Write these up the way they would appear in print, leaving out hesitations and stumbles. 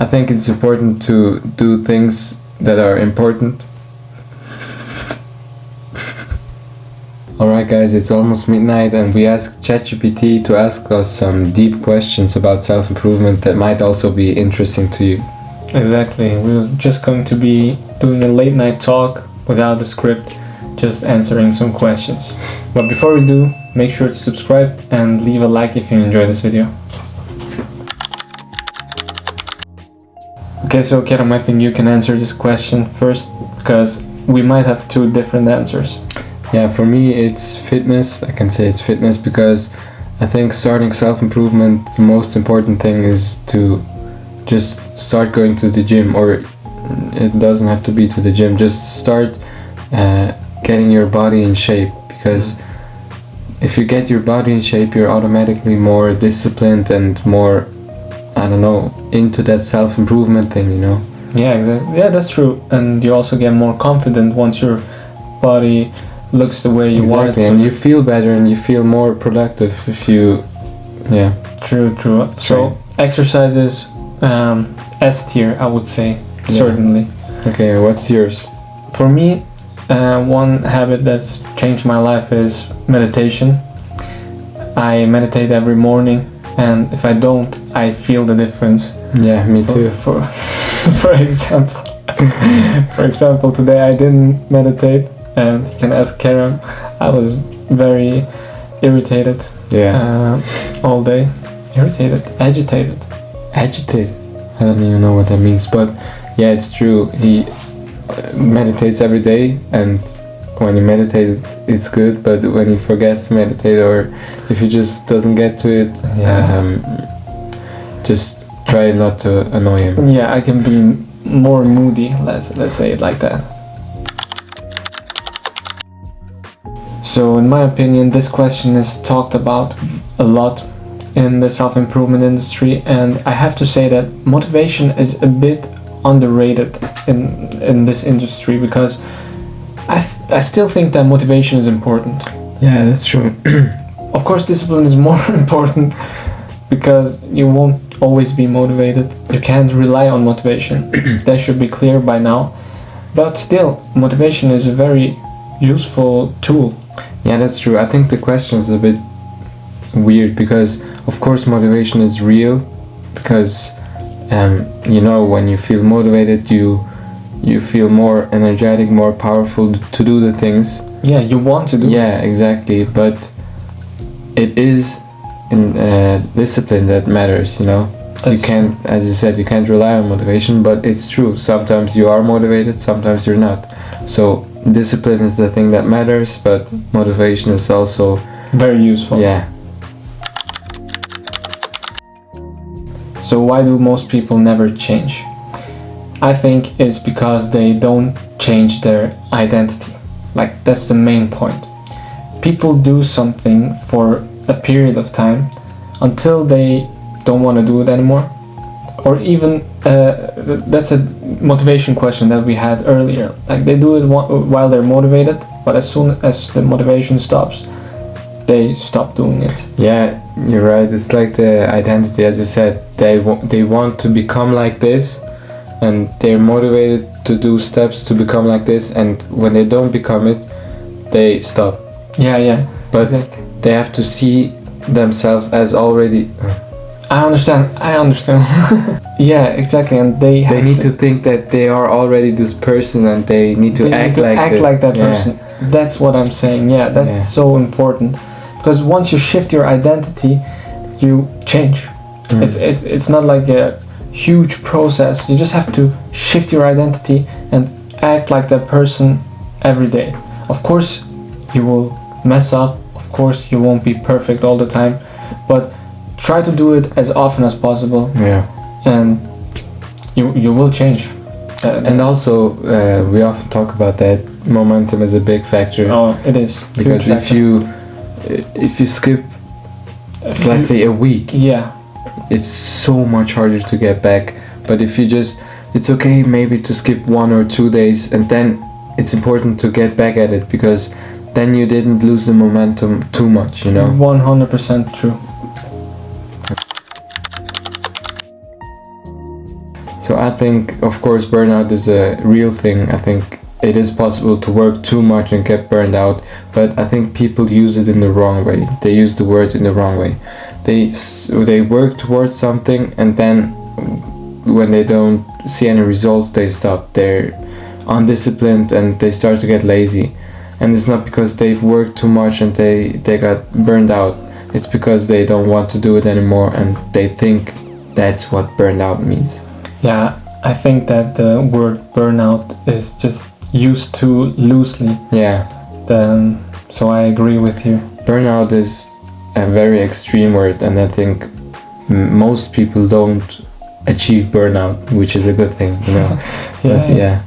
I think it's important to do things that are important. Alright guys, it's almost midnight and we asked ChatGPT to ask us some deep questions about self-improvement that might also be interesting to you. Exactly, we're just going to be doing a late night talk without a script, just answering some questions. But before we do, make sure to subscribe and leave a like if you enjoy this video. Okay, so Kerem, I think you can answer this question first because we might have two different answers. Yeah, for me it's fitness. I can say it's fitness because I think starting self-improvement, the most important thing is to just start going to the gym, or it doesn't have to be to the gym, just start getting your body in shape, because if you get your body in shape, you're automatically more disciplined and more, I don't know, into that self-improvement thing, you know? Yeah, exactly. Yeah, that's true. And you also get more confident once your body looks the way you want it to. And you feel better and you feel more productive if you, yeah. True. So exercises, S tier, I would say, certainly. Okay, what's yours? For me, one habit that's changed my life is meditation. I meditate every morning, and if I don't, I feel the difference. Yeah, me too. For example, today I didn't meditate, and you can ask Kerem. I was very irritated. Yeah. All day. Irritated, agitated. Agitated? I don't even know what that means, but yeah, it's true. He meditates every day, and when he meditates, it's good, but when he forgets to meditate, or if he just doesn't get to it, just try not to annoy him. Yeah, I can be more moody, let's say it like that. So in my opinion, this question is talked about a lot in the self-improvement industry, and I have to say that motivation is a bit underrated in this industry, because I still think that motivation is important. Yeah, that's true. Of course, discipline is more important because you won't always be motivated. You can't rely on motivation. That should be clear by now. But still, motivation is a very useful tool. Yeah, that's true. I think the question is a bit weird because, of course, motivation is real, because you know, when you feel motivated, you feel more energetic, more powerful to do the things. Yeah, you want to do. Yeah, exactly. But it is in discipline that matters, you know. You can't, as you said, you can't rely on motivation, but it's true. Sometimes you are motivated, sometimes you're not. So discipline is the thing that matters, but motivation is also very useful. Yeah. So why do most people never change? I think it's because they don't change their identity. Like, that's the main point. People do something for a period of time until they don't want to do it anymore. Or even, that's a motivation question that we had earlier. Like, they do it while they're motivated, but as soon as the motivation stops, they stop doing it. Yeah, you're right. It's like the identity, as you said. They want to become like this, and they're motivated to do steps to become like this, and when they don't become it, they stop. Yeah. But exactly. They have to see themselves as already... I understand. Yeah, exactly, and they need to think that they are already this person, and they need to act like that person. That's what I'm saying. Yeah, that's so important, because once you shift your identity, you change. It's not like a huge process. You just have to shift your identity and act like that person every day. Of course, you will mess up. Of course, you won't be perfect all the time, but try to do it as often as possible. Yeah. And you will change. And also, we often talk about that momentum is a big factor. Oh, it is. Because if you skip, let's say, a week, it's so much harder to get back. But if you just, it's okay maybe to skip 1 or 2 days, and then it's important to get back at it, because then you didn't lose the momentum too much, you know. 100% true. So I think, of course, burnout is a real thing. I think it is possible to work too much and get burned out, but I think people use it in the wrong way. They use the word in the wrong way. They work towards something, and then when they don't see any results, they stop. They're undisciplined and they start to get lazy. And it's not because they've worked too much and they got burned out. It's because they don't want to do it anymore, and they think that's what burned out means. Yeah, I think that the word burnout is just used too loosely. Yeah. So I agree with you. Burnout is a very extreme word, and I think most people don't achieve burnout, which is a good thing, you know. But, yeah.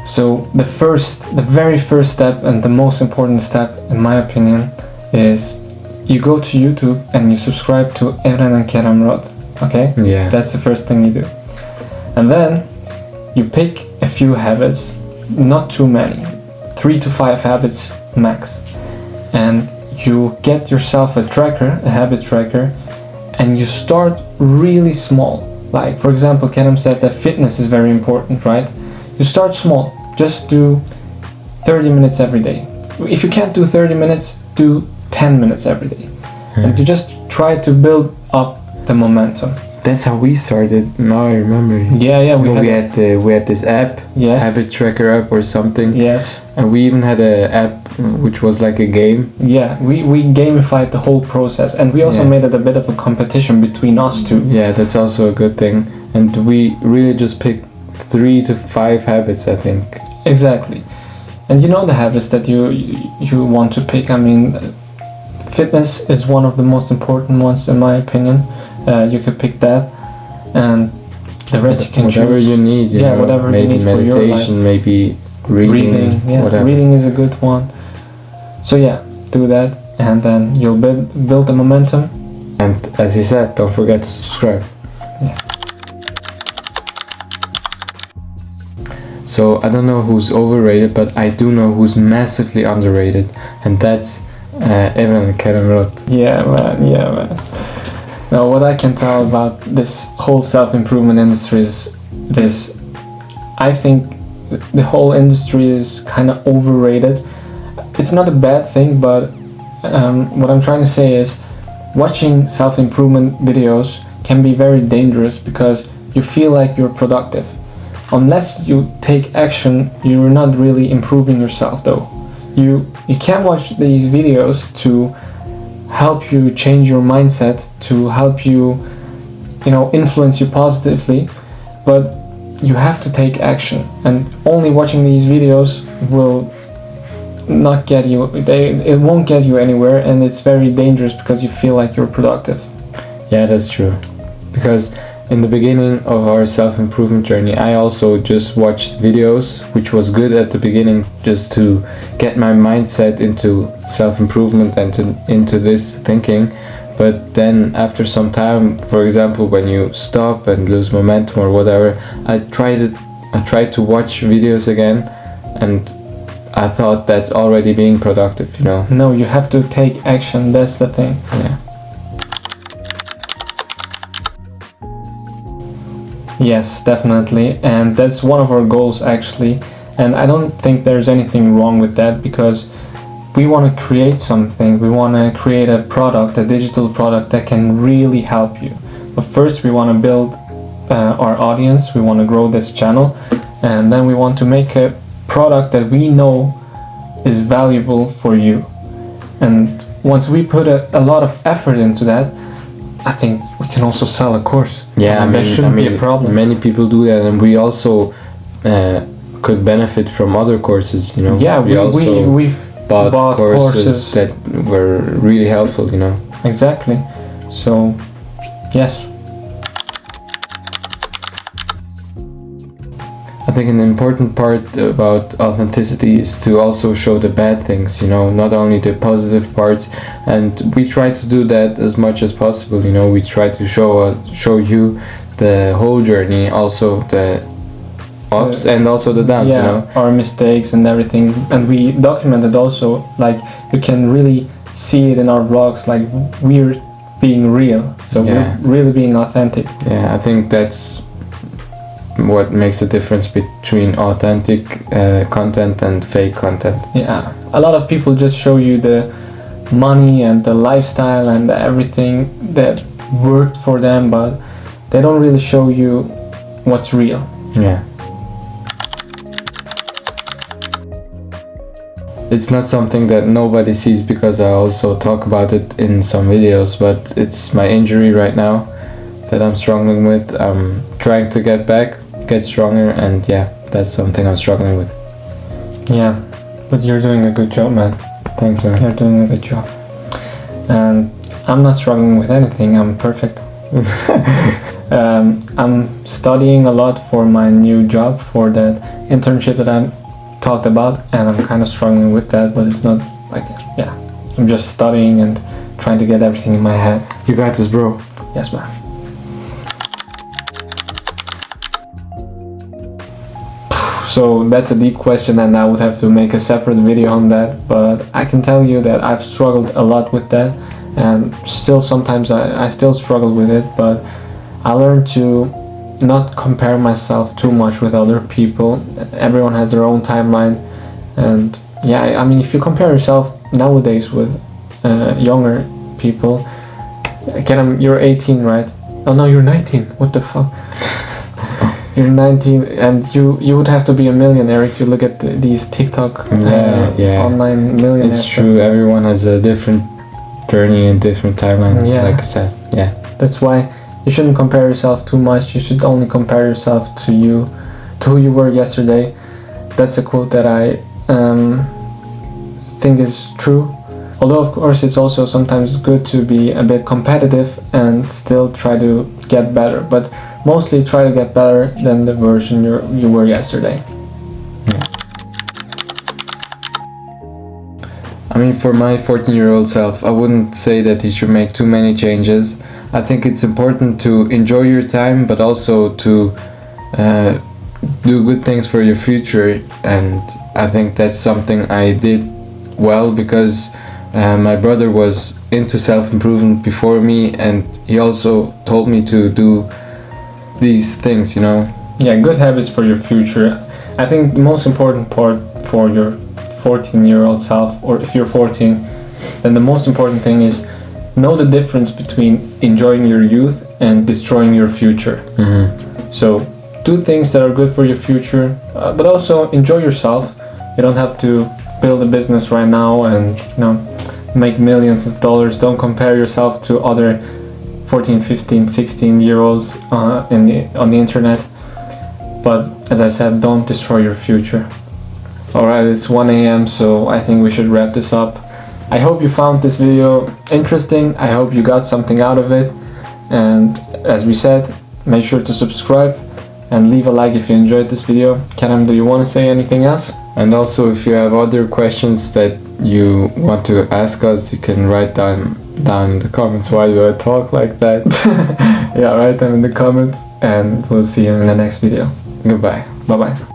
So the very first step, and the most important step in my opinion, is you go to YouTube and you subscribe to Evren and Kerem Roth. Okay? Yeah. That's the first thing you do. And then you pick a few habits, not too many, 3 to 5 habits max. And you get yourself a tracker, a habit tracker, and you start really small. Like, for example, Kerem said that fitness is very important, right? You start small. Just do 30 minutes every day. If you can't do 30 minutes, do 10 minutes every day. And you just try to build up the momentum. That's how we started. Now I remember. Yeah, we had this app, yes, habit tracker app or something. Yes. And we even had an app which was like a game. Yeah, we gamified the whole process, and we also made it a bit of a competition between us two. Yeah, that's also a good thing. And we really just picked 3 to 5 habits, I think. Exactly. And you know the habits that you want to pick. I mean, fitness is one of the most important ones in my opinion. You could pick that, and the rest you can whatever choose. You need. You know, whatever maybe you need for your life. meditation, maybe reading. Yeah, whatever. reading is a good one. So yeah, do that, and then you'll build the momentum. And as he said, don't forget to subscribe. Yes. So I don't know who's overrated, but I do know who's massively underrated, and that's Evren and Kerem Roth. Yeah, man. Now, what I can tell about this whole self-improvement industry is this. I think the whole industry is kind of overrated. It's not a bad thing, but what I'm trying to say is watching self-improvement videos can be very dangerous because you feel like you're productive. Unless you take action, you're not really improving yourself though. You can watch these videos to help you change your mindset, to help you, influence you positively, but you have to take action. And only watching these videos will not get you, it won't get you anywhere, and it's very dangerous because you feel like you're productive. Yeah, that's true. Because in the beginning of our self-improvement journey, I also just watched videos, which was good at the beginning, just to get my mindset into self-improvement and into this thinking. But then after some time, for example, when you stop and lose momentum or whatever, I tried to watch videos again, and I thought that's already being productive, No, you have to take action, that's the thing. Yeah. Yes, definitely, and that's one of our goals actually, and I don't think there's anything wrong with that because we want to create something, we want to create a product, a digital product that can really help you. But first we want to build our audience, we want to grow this channel, and then we want to make a product that we know is valuable for you. And once we put a lot of effort into that, I think we can also sell a course. Yeah, that shouldn't be a problem. Many people do that, and we also could benefit from other courses. Yeah, we've bought courses that were really helpful. Exactly. So, yes. I think an important part about authenticity is to also show the bad things, not only the positive parts, and we try to do that as much as possible. We try to show you the whole journey, also the ups and also the downs. Our mistakes and everything, and we document it also. Like, you can really see it in our vlogs. Like, we're being real. So Yeah. really being authentic. Yeah, I think that's what makes the difference between authentic content and fake content. Yeah, a lot of people just show you the money and the lifestyle and everything that worked for them, but they don't really show you what's real. Yeah. It's not something that nobody sees because I also talk about it in some videos, but it's my injury right now that I'm struggling with. I'm trying to get back, get stronger, and yeah, that's something I'm struggling with. Yeah, but you're doing a good job, man. Thanks, man. You're doing a good job. And I'm not struggling with anything, I'm perfect. I'm studying a lot for my new job, for that internship that I talked about, and I'm kind of struggling with that, but it's not like, yeah, I'm just studying and trying to get everything in my head. You got this, bro. Yes, man. So that's a deep question, and I would have to make a separate video on that, but I can tell you that I've struggled a lot with that, and still sometimes I still struggle with it, but I learned to not compare myself too much with other people. Everyone has their own timeline, and yeah, I mean, if you compare yourself nowadays with younger people, again, you're 18, right? Oh no, you're 19. What the fuck? You're 19, and you would have to be a millionaire if you look at these TikTok online millionaires. It's true. Everyone has a different journey and different timeline. Yeah. Like I said, yeah. That's why you shouldn't compare yourself too much. You should only compare yourself to who you were yesterday. That's a quote that I think is true. Although of course it's also sometimes good to be a bit competitive and still try to get better, but mostly try to get better than the version you were yesterday. I mean, for my 14-year-old self, I wouldn't say that he should make too many changes. I think it's important to enjoy your time, but also to do good things for your future. And I think that's something I did well, because my brother was into self-improvement before me, and he also told me to do these things, you know. Yeah, good habits for your future. I think the most important part for your 14-year-old self, or if you're 14, then the most important thing is know the difference between enjoying your youth and destroying your future. Mm-hmm. So do things that are good for your future, but also enjoy yourself. You don't have to build a business right now and make millions of dollars. Don't compare yourself to other 14, 15, 16-year-olds on the internet. But as I said, don't destroy your future. Alright, it's 1 a.m. so I think we should wrap this up. I hope you found this video interesting. I hope you got something out of it. And as we said, make sure to subscribe and leave a like if you enjoyed this video. Kerem, do you want to say anything else? And also, if you have other questions that you want to ask us, you can write down in the comments. Why do I talk like that? Yeah, write them in the comments, and we'll see you in the next video. Goodbye. Bye bye.